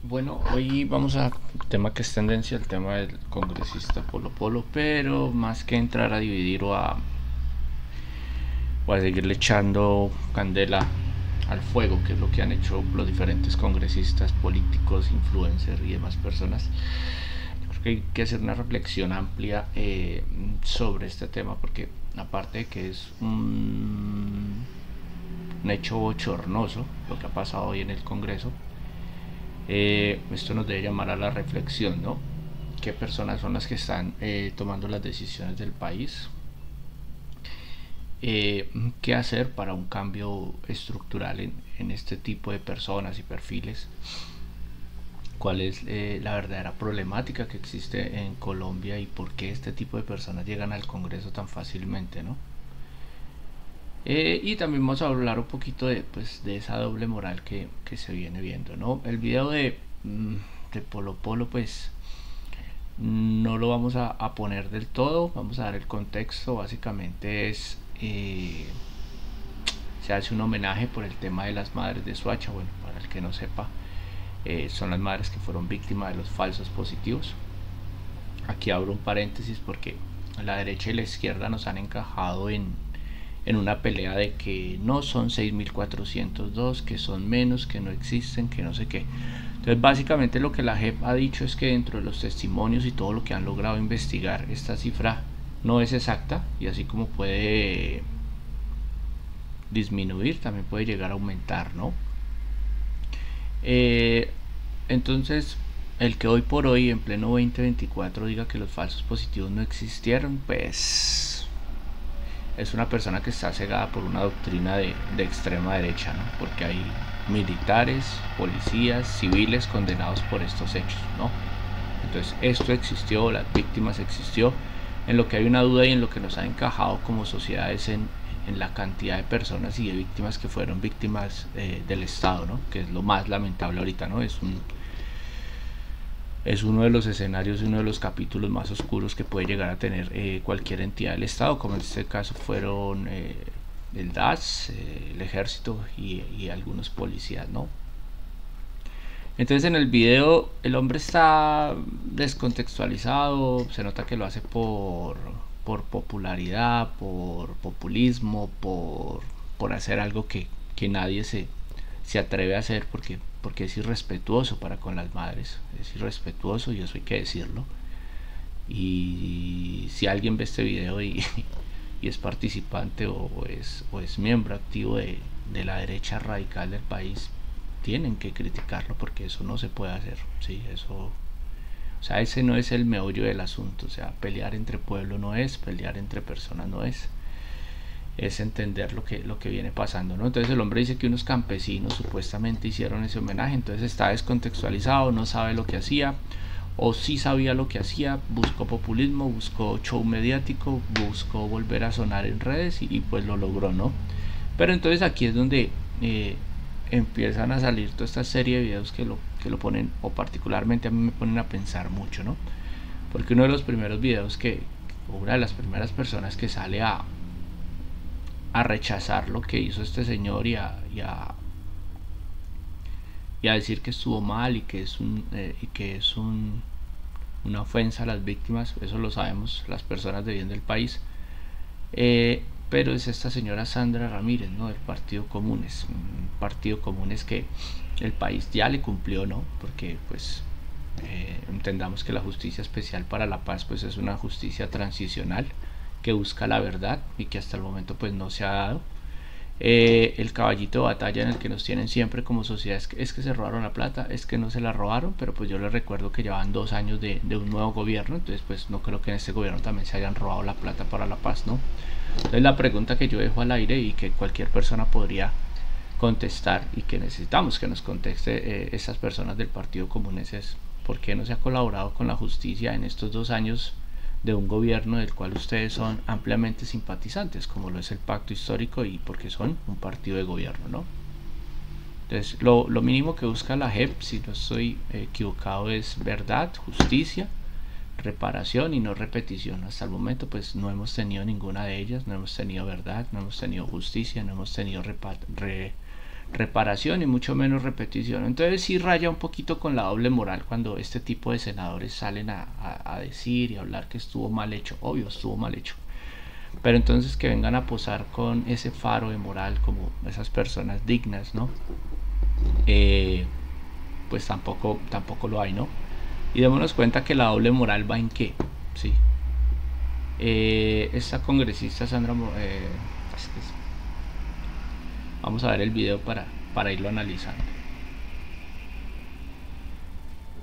Bueno, hoy vamos a tema que es tendencia, el tema del congresista Polo Polo, pero más que entrar a dividir o a seguirle echando candela al fuego, que es lo que han hecho los diferentes congresistas, políticos, influencers y demás personas, creo que hay que hacer una reflexión amplia sobre este tema, porque aparte de que es un hecho bochornoso lo que ha pasado hoy en el Congreso, esto nos debe llamar a la reflexión, ¿no? ¿Qué personas son las que están tomando las decisiones del país? ¿Qué hacer para un cambio estructural en este tipo de personas y perfiles? ¿Cuál es la verdadera problemática que existe en Colombia y por qué este tipo de personas llegan al Congreso tan fácilmente, ¿no? Y también vamos a hablar un poquito de esa doble moral que se viene viendo, ¿no? El video de Polo Polo, pues no lo vamos a poner del todo, vamos a dar el contexto. Básicamente se hace un homenaje por el tema de las madres de Soacha. Bueno, para el que no sepa, son las madres que fueron víctimas de los falsos positivos. Aquí abro un paréntesis porque la derecha y la izquierda nos han encajado en una pelea de que no son 6.402, que son menos, que no existen, que no sé qué. Entonces básicamente lo que la JEP ha dicho es que dentro de los testimonios y todo lo que han logrado investigar, esta cifra no es exacta, y así como puede disminuir, también puede llegar a aumentar, ¿no? Eh, entonces, el que hoy por hoy, en pleno 2024, diga que los falsos positivos no existieron, pues es una persona que está cegada por una doctrina de extrema derecha, ¿no? Porque hay militares, policías, civiles condenados por estos hechos, ¿no? Entonces esto existió, las víctimas existió. En lo que hay una duda y en lo que nos ha encajado como sociedades en la cantidad de personas y de víctimas que fueron víctimas del Estado, ¿no? Que es lo más lamentable ahorita, ¿no? Es uno de los escenarios, uno de los capítulos más oscuros que puede llegar a tener cualquier entidad del Estado, como en este caso fueron el DAS, el ejército y algunos policías, ¿no? Entonces en el video el hombre está descontextualizado, se nota que lo hace por popularidad, por populismo, por hacer algo que nadie se atreve a hacer porque es irrespetuoso para con las madres, es irrespetuoso y eso hay que decirlo. Y si alguien ve este video y es participante o es miembro activo de la derecha radical del país, tienen que criticarlo porque eso no se puede hacer, ¿sí? Eso, o sea, ese no es el meollo del asunto. O sea, pelear entre pueblo no es, pelear entre personas no es entender lo que viene pasando, ¿no? Entonces el hombre dice que unos campesinos supuestamente hicieron ese homenaje, entonces está descontextualizado, no sabe lo que hacía, o sí sabía lo que hacía, buscó populismo, buscó show mediático, buscó volver a sonar en redes y pues lo logró, ¿no? Pero entonces aquí es donde empiezan a salir toda esta serie de videos que lo ponen, o particularmente a mí me ponen a pensar mucho, ¿no? Porque uno de los primeros videos o una de las primeras personas que sale a rechazar lo que hizo este señor y a decir que estuvo mal y que es una ofensa a las víctimas, eso lo sabemos las personas de bien del país, pero es esta señora Sandra Ramírez, ¿no? Del Partido Comunes, un Partido Comunes que el país ya le cumplió, ¿no? Porque pues entendamos que la justicia especial para la paz pues es una justicia transicional que busca la verdad y que hasta el momento pues no se ha dado. El caballito de batalla en el que nos tienen siempre como sociedad es que se robaron la plata, es que no se la robaron, pero pues yo les recuerdo que llevan 2 años de un nuevo gobierno, entonces pues no creo que en este gobierno también se hayan robado la plata para la paz, ¿no? Entonces la pregunta que yo dejo al aire y que cualquier persona podría contestar y que necesitamos que nos conteste estas personas del Partido Comunes es ¿por qué no se ha colaborado con la justicia en estos 2 años de un gobierno del cual ustedes son ampliamente simpatizantes, como lo es el pacto histórico y porque son un partido de gobierno, ¿no? Entonces, lo mínimo que busca la JEP, si no estoy equivocado, es verdad, justicia, reparación y no repetición. Hasta el momento, pues no hemos tenido ninguna de ellas, no hemos tenido verdad, no hemos tenido justicia, no hemos tenido reparación y mucho menos repetición. Entonces sí raya un poquito con la doble moral cuando este tipo de senadores salen a decir y a hablar que estuvo mal hecho. Obvio, estuvo mal hecho, pero entonces que vengan a posar con ese faro de moral como esas personas dignas, ¿no? Pues tampoco lo hay, ¿no? Y démonos cuenta que la doble moral va en qué, ¿sí? Esta congresista Sandra vamos a ver el video para irlo analizando.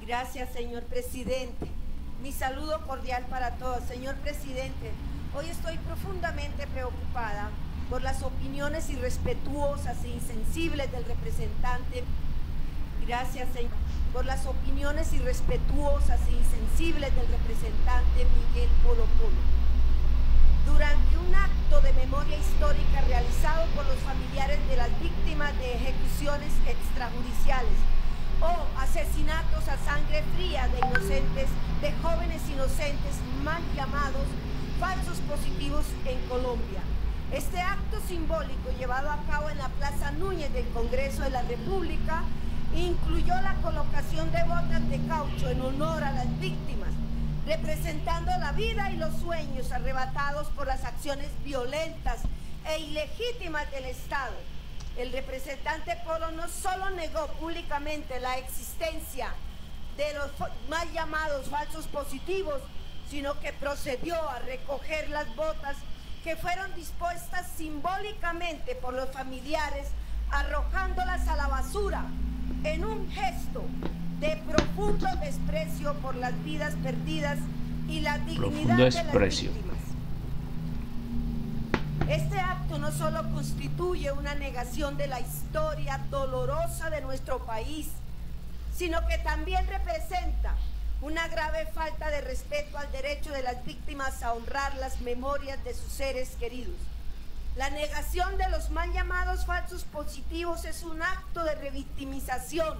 Gracias, señor presidente. Mi saludo cordial para todos. Señor presidente, hoy estoy profundamente preocupada por las opiniones irrespetuosas e insensibles del representante. Gracias, señor. Por las opiniones irrespetuosas e insensibles del representante Miguel Polo Polo. Durante un acto de memoria histórica realizado por los familiares de las víctimas de ejecuciones extrajudiciales o asesinatos a sangre fría de inocentes, de jóvenes inocentes mal llamados falsos positivos en Colombia. Este acto simbólico llevado a cabo en la Plaza Núñez del Congreso de la República incluyó la colocación de botas de caucho en honor a las víctimas, representando la vida y los sueños arrebatados por las acciones violentas e ilegítimas del Estado. El representante Polo no solo negó públicamente la existencia de los mal llamados falsos positivos, sino que procedió a recoger las botas que fueron dispuestas simbólicamente por los familiares, arrojándolas a la basura en un gesto de profundo desprecio por las vidas perdidas y la dignidad de las víctimas. Este acto no solo constituye una negación de la historia dolorosa de nuestro país, sino que también representa una grave falta de respeto al derecho de las víctimas a honrar las memorias de sus seres queridos. La negación de los mal llamados falsos positivos es un acto de revictimización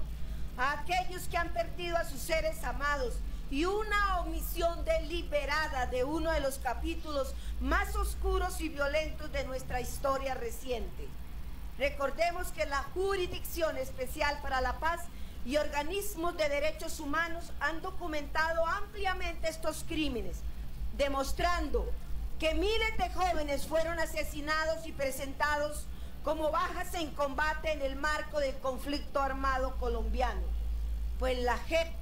a aquellos que han perdido a sus seres amados y una omisión deliberada de uno de los capítulos más oscuros y violentos de nuestra historia reciente. Recordemos que la Jurisdicción Especial para la Paz y organismos de derechos humanos han documentado ampliamente estos crímenes, demostrando que miles de jóvenes fueron asesinados y presentados como bajas en combate en el marco del conflicto armado colombiano. Pues la JEP,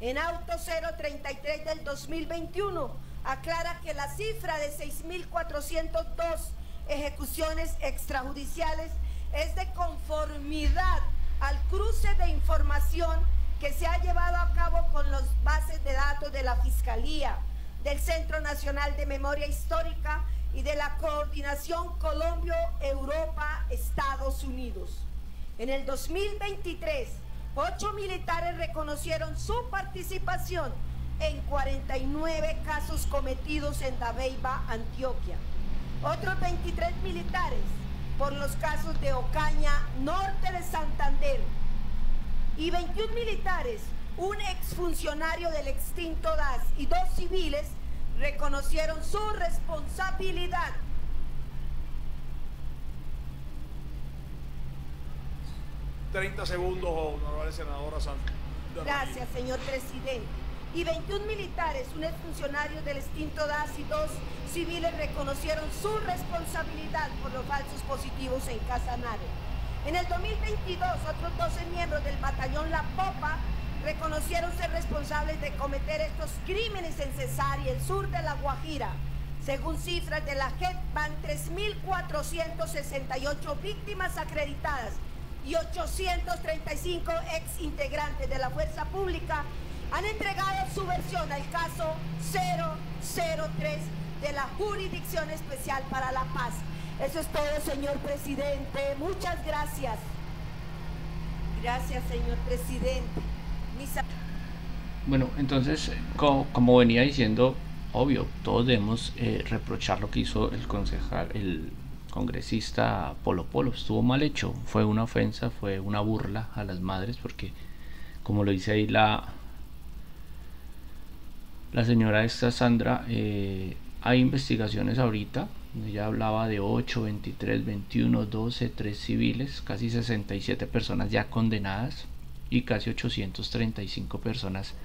en auto 033 del 2021, aclara que la cifra de 6.402 ejecuciones extrajudiciales es de conformidad al cruce de información que se ha llevado a cabo con las bases de datos de la Fiscalía, del Centro Nacional de Memoria Histórica y de la Coordinación Colombia-Europa-Estados Unidos. En el 2023, 8 militares reconocieron su participación en 49 casos cometidos en Dabeiba, Antioquia. Otros 23 militares por los casos de Ocaña, norte de Santander, y 21 militares, un exfuncionario del extinto DAS y 2 civiles reconocieron su responsabilidad. ...30 segundos, honorable senadora Sandra. Gracias, señor presidente. Y 21 militares, un exfuncionario del extinto DAS y 2 civiles reconocieron su responsabilidad por los falsos positivos en Casanare. En el 2022, otros 12 miembros del batallón La Popa reconocieron ser responsables de cometer estos crímenes en Cesar y el sur de La Guajira. Según cifras de la JEP, van 3.468 víctimas acreditadas y 835 ex integrantes de la fuerza pública han entregado su versión al caso 003 de la Jurisdicción Especial para la Paz. Eso es todo, señor presidente. Muchas gracias. Gracias, señor presidente. Bueno, entonces, como venía diciendo, obvio, todos debemos reprochar lo que hizo el congresista Polo Polo. Estuvo mal hecho, fue una ofensa, fue una burla a las madres, porque, como lo dice ahí la señora esta Sandra, hay investigaciones ahorita Ella hablaba de 8, 23, 21, 12, 3 civiles, casi 67 personas ya condenadas y casi 835 personas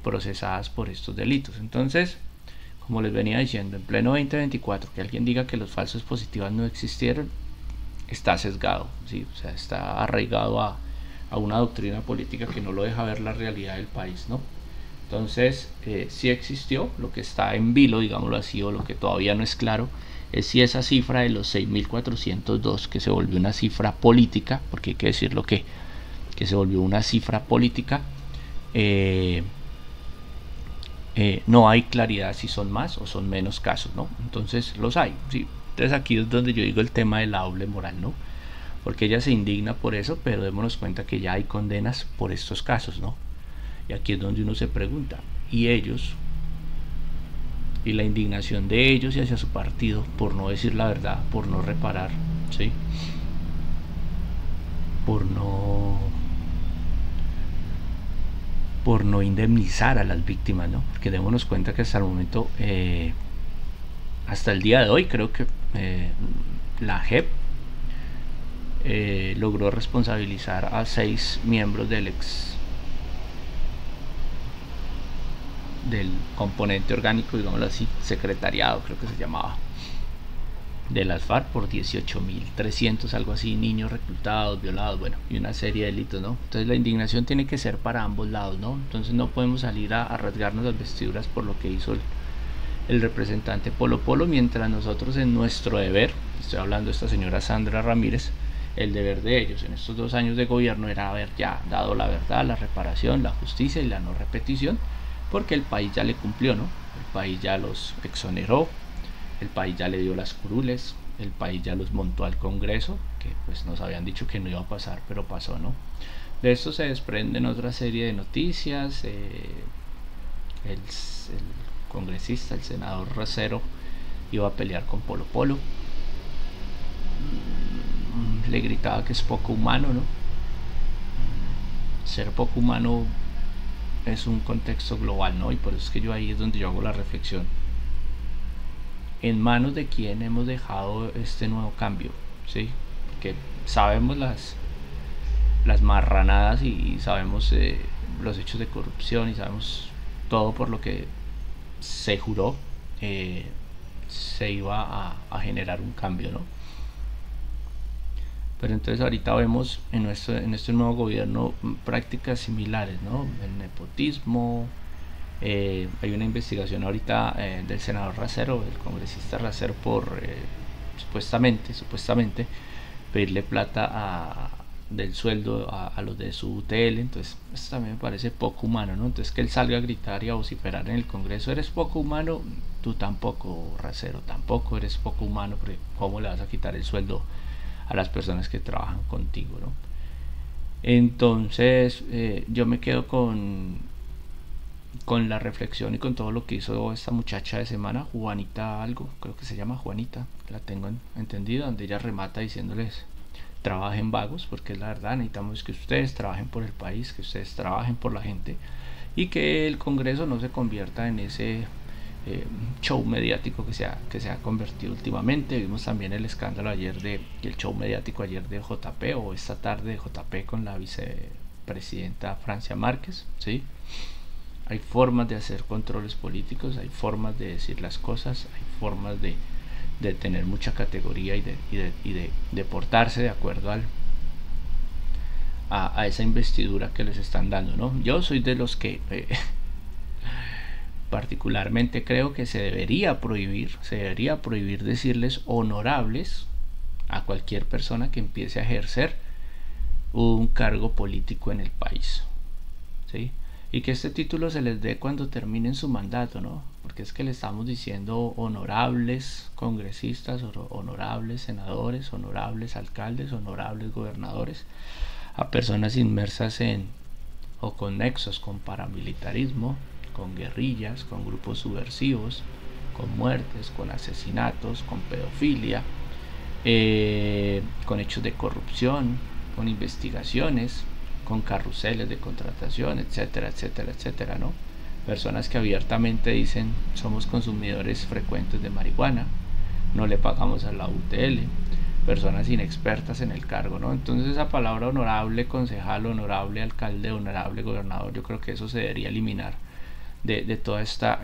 procesadas por estos delitos. Entonces, como les venía diciendo, en pleno 2024, que alguien diga que los falsos positivos no existieron, está sesgado, ¿sí? O sea, está arraigado a una doctrina política que no lo deja ver la realidad del país, ¿no? Entonces, sí existió, lo que está en vilo, digámoslo así, o lo que todavía no es claro, es si esa cifra de los 6.402, que se volvió una cifra política, porque hay que decirlo que se volvió una cifra política, no hay claridad si son más o son menos casos, ¿no? Entonces los hay, ¿sí? Entonces aquí es donde yo digo el tema de la doble moral, ¿no? Porque ella se indigna por eso, pero démonos cuenta que ya hay condenas por estos casos, ¿no? Y aquí es donde uno se pregunta, ¿y ellos? Y la indignación de ellos y hacia su partido por no decir la verdad, por no reparar, ¿sí? Por no indemnizar a las víctimas, ¿no? Porque démonos cuenta que hasta el momento, hasta el día de hoy, creo que la JEP logró responsabilizar a 6 miembros del componente orgánico, digámoslo así, secretariado, creo que se llamaba, de las FARC por 18.300, algo así, niños reclutados, violados, bueno, y una serie de delitos, ¿no? Entonces la indignación tiene que ser para ambos lados, ¿no? Entonces no podemos salir a rasgarnos las vestiduras por lo que hizo el representante Polo Polo, mientras nosotros en nuestro deber, estoy hablando de esta señora Sandra Ramírez, el deber de ellos en estos 2 años de gobierno era haber ya dado la verdad, la reparación, la justicia y la no repetición, porque el país ya le cumplió, ¿no? El país ya los exoneró, el país ya le dio las curules, el país ya los montó al Congreso, que pues nos habían dicho que no iba a pasar, pero pasó, ¿no? De esto se desprenden otra serie de noticias. El congresista, el senador Racero, iba a pelear con Polo Polo. Le gritaba que es poco humano, ¿no? Ser poco humano es un contexto global, ¿no? Y por eso es que yo ahí es donde yo hago la reflexión. ¿En manos de quién hemos dejado este nuevo cambio? ¿Sí? Porque sabemos las marranadas y sabemos los hechos de corrupción y sabemos todo por lo que se juró se iba a generar un cambio, ¿no? Pero entonces ahorita vemos en este nuevo gobierno prácticas similares, ¿no? El nepotismo, hay una investigación ahorita del senador Racero, del congresista Racero, por supuestamente pedirle plata del sueldo a los de su UTL. Entonces esto también me parece poco humano, ¿no? Entonces que él salga a gritar y a vociferar en el Congreso: eres poco humano, tú tampoco, Racero, tampoco eres poco humano, porque ¿cómo le vas a quitar el sueldo a las personas que trabajan contigo, ¿no? Entonces yo me quedo con la reflexión y con todo lo que hizo esta muchacha de semana, Juanita algo, creo que se llama Juanita, la tengo entendido, donde ella remata diciéndoles: trabajen vagos, porque es la verdad, necesitamos que ustedes trabajen por el país, que ustedes trabajen por la gente, y que el Congreso no se convierta en ese show mediático que se ha convertido últimamente. Vimos también el escándalo ayer el show mediático ayer de JP, o esta tarde de JP, con la vicepresidenta Francia Márquez, ¿sí? Hay formas de hacer controles políticos, hay formas de decir las cosas, hay formas de tener mucha categoría y de portarse de acuerdo a esa investidura que les están dando, ¿no? Yo soy de los que particularmente creo que se debería prohibir decirles honorables a cualquier persona que empiece a ejercer un cargo político en el país, ¿sí? Y que este título se les dé cuando terminen su mandato, ¿no? Porque es que le estamos diciendo honorables congresistas, honorables senadores, honorables alcaldes, honorables gobernadores, a personas inmersas o con nexos con paramilitarismo, con guerrillas, con grupos subversivos, con muertes, con asesinatos, con pedofilia, con hechos de corrupción, con investigaciones, con carruseles de contratación, etcétera, etcétera, etcétera, ¿no? Personas que abiertamente dicen: somos consumidores frecuentes de marihuana, no le pagamos a la UTL, personas inexpertas en el cargo, ¿no? Entonces esa palabra honorable concejal, honorable alcalde, honorable gobernador, yo creo que eso se debería eliminar de toda esta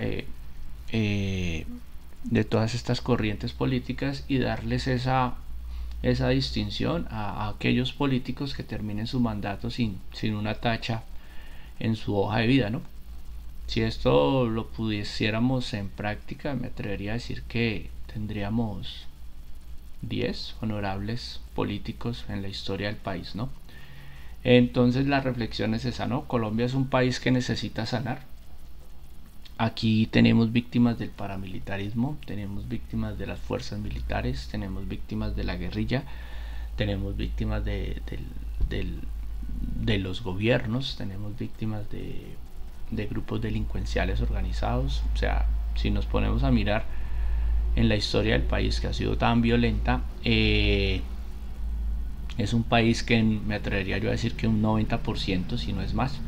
de todas estas corrientes políticas y darles esa distinción a aquellos políticos que terminen su mandato sin una tacha en su hoja de vida, ¿no? Si esto lo pudiéramos en práctica, me atrevería a decir que tendríamos 10 honorables políticos en la historia del país, ¿no? Entonces la reflexión es esa, ¿no? Colombia es un país que necesita sanar. Aquí tenemos víctimas del paramilitarismo, tenemos víctimas de las fuerzas militares, tenemos víctimas de la guerrilla, tenemos víctimas de los gobiernos, tenemos víctimas de grupos delincuenciales organizados. O sea, si nos ponemos a mirar en la historia del país, que ha sido tan violenta, es un país que me atrevería yo a decir que un 90%, si no es más,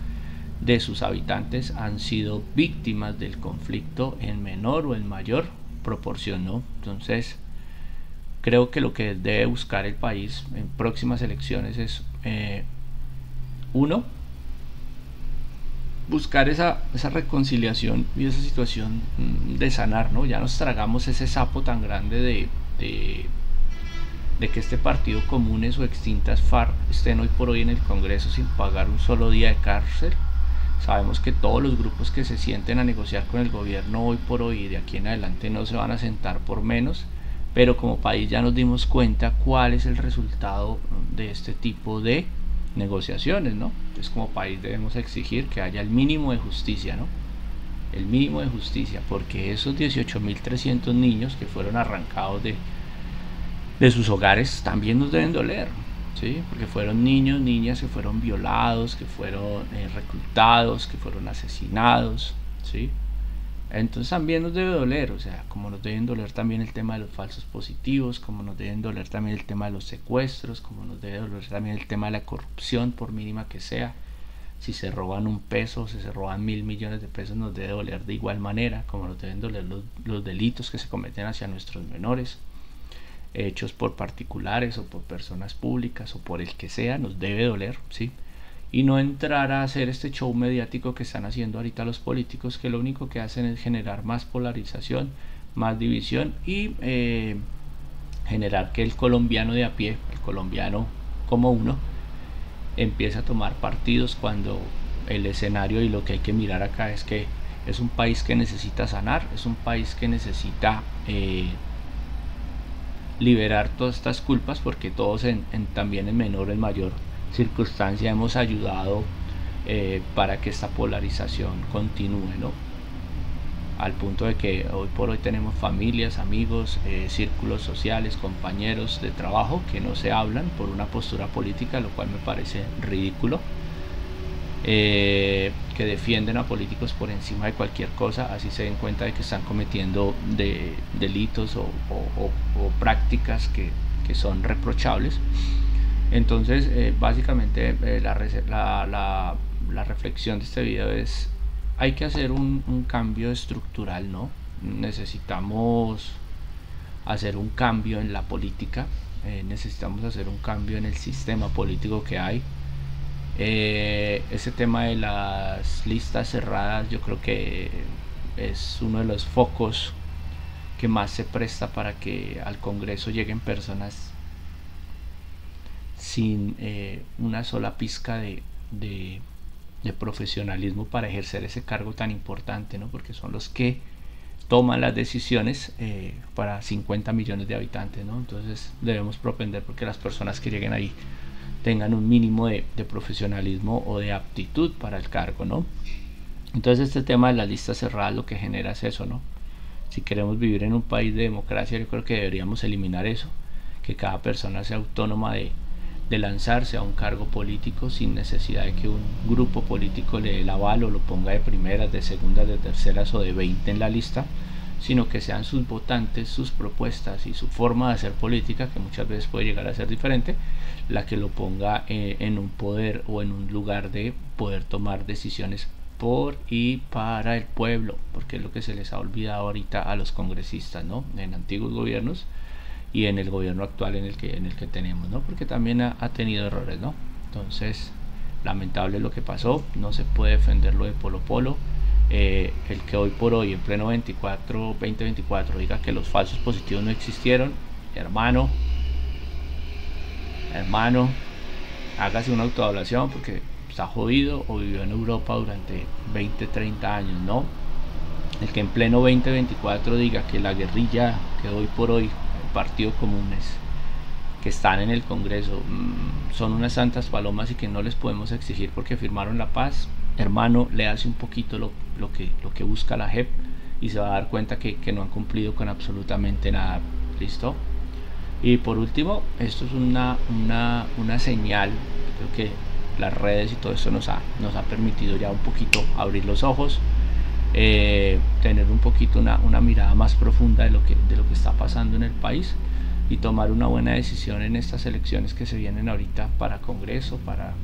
de sus habitantes han sido víctimas del conflicto en menor o en mayor proporción, ¿no? Entonces creo que lo que debe buscar el país en próximas elecciones es uno, buscar esa reconciliación y esa situación de sanar, ¿no? Ya nos tragamos ese sapo tan grande de que este partido Comunes o extintas FARC estén hoy por hoy en el Congreso sin pagar un solo día de cárcel. Sabemos que todos los grupos que se sienten a negociar con el gobierno hoy por hoy y de aquí en adelante no se van a sentar por menos, pero como país ya nos dimos cuenta cuál es el resultado de este tipo de negociaciones, ¿no? Entonces como país debemos exigir que haya el mínimo de justicia, ¿no? El mínimo de justicia, porque esos 18.300 niños que fueron arrancados de sus hogares también nos deben doler, ¿sí? Porque fueron niños, niñas que fueron violados, que fueron reclutados, que fueron asesinados, ¿sí? Entonces también nos debe doler, o sea, como nos deben doler también el tema de los falsos positivos, como nos deben doler también el tema de los secuestros, como nos debe doler también el tema de la corrupción, por mínima que sea. Si se roban un peso, si se roban 1.000 millones de pesos, nos debe doler de igual manera, como nos deben doler los delitos que se cometen hacia nuestros menores, hechos por particulares o por personas públicas o por el que sea, nos debe doler, ¿sí? Y no entrar a hacer este show mediático que están haciendo ahorita los políticos, que lo único que hacen es generar más polarización, más división y generar que el colombiano de a pie, el colombiano como uno, empiece a tomar partidos cuando el escenario y lo que hay que mirar acá es que es un país que necesita sanar, es un país que necesita liberar todas estas culpas, porque todos también en menor o en mayor circunstancia hemos ayudado para que esta polarización continúe, ¿no? Al punto de que hoy por hoy tenemos familias, amigos, círculos sociales, compañeros de trabajo que no se hablan por una postura política, lo cual me parece ridículo, que defienden a políticos por encima de cualquier cosa, así se den cuenta de que están cometiendo delitos o prácticas que son reprochables. Entonces básicamente la reflexión de este video es: hay que hacer un cambio estructural, ¿no? Necesitamos hacer un cambio en la política, necesitamos hacer un cambio en el sistema político que hay. Ese tema de las listas cerradas yo creo que es uno de los focos que más se presta para que al Congreso lleguen personas sin una sola pizca de profesionalismo para ejercer ese cargo tan importante, ¿no? Porque son los que toman las decisiones para 50 millones de habitantes, ¿no? Entonces debemos propender porque las personas que lleguen ahí tengan un mínimo de profesionalismo o de aptitud para el cargo, ¿no? Entonces este tema de las listas cerradas lo que genera es eso, ¿no? Si queremos vivir en un país de democracia, yo creo que deberíamos eliminar eso, que cada persona sea autónoma de lanzarse a un cargo político sin necesidad de que un grupo político le dé el aval o lo ponga de primeras, de segundas, de terceras o de 20 en la lista, sino que sean sus votantes, sus propuestas y su forma de hacer política, que muchas veces puede llegar a ser diferente, la que lo ponga en un poder o en un lugar de poder tomar decisiones por y para el pueblo, porque es lo que se les ha olvidado ahorita a los congresistas, ¿no? En antiguos gobiernos y en el gobierno actual en el que tenemos, ¿no? Porque también ha tenido errores, ¿no? Entonces, lamentable lo que pasó, no se puede defender lo de Polo Polo. El que hoy por hoy, en pleno 2024, diga que los falsos positivos no existieron, hermano, hágase una autoevaluación porque está jodido o vivió en Europa durante 20, 30 años, ¿no? El que en pleno 2024 diga que la guerrilla que hoy por hoy, el Partido Comunes, que están en el Congreso, son unas santas palomas y que no les podemos exigir porque firmaron la paz, hermano, le hace un poquito lo que busca la JEP y se va a dar cuenta que no han cumplido con absolutamente nada. ¿Listo? Y por último, esto es una señal. Creo que las redes y todo esto nos ha permitido ya un poquito abrir los ojos, tener un poquito una mirada más profunda de lo que está pasando en el país y tomar una buena decisión en estas elecciones que se vienen ahorita para Congreso, para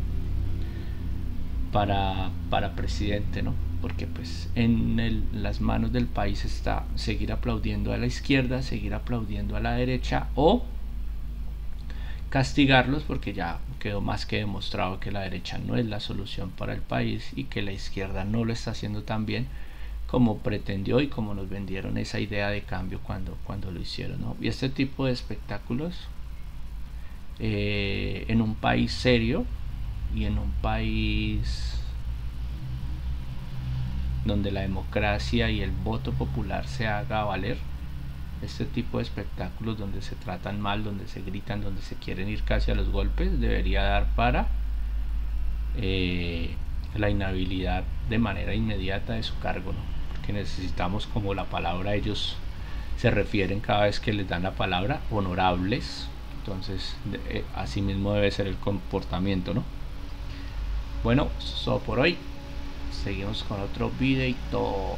presidente, ¿no? Porque pues en las manos del país está seguir aplaudiendo a la izquierda, seguir aplaudiendo a la derecha o castigarlos, porque ya quedó más que demostrado que la derecha no es la solución para el país y que la izquierda no lo está haciendo tan bien como pretendió y como nos vendieron esa idea de cambio cuando lo hicieron, ¿no? Y este tipo de espectáculos en un país serio y en un país donde la democracia y el voto popular se haga valer, este tipo de espectáculos donde se tratan mal, donde se gritan, donde se quieren ir casi a los golpes, debería dar para la inhabilidad de manera inmediata de su cargo, ¿no? Porque necesitamos, como la palabra ellos se refieren cada vez que les dan la palabra, honorables. Entonces así mismo debe ser el comportamiento, ¿no? Bueno, eso es todo por hoy. Seguimos con otro videito.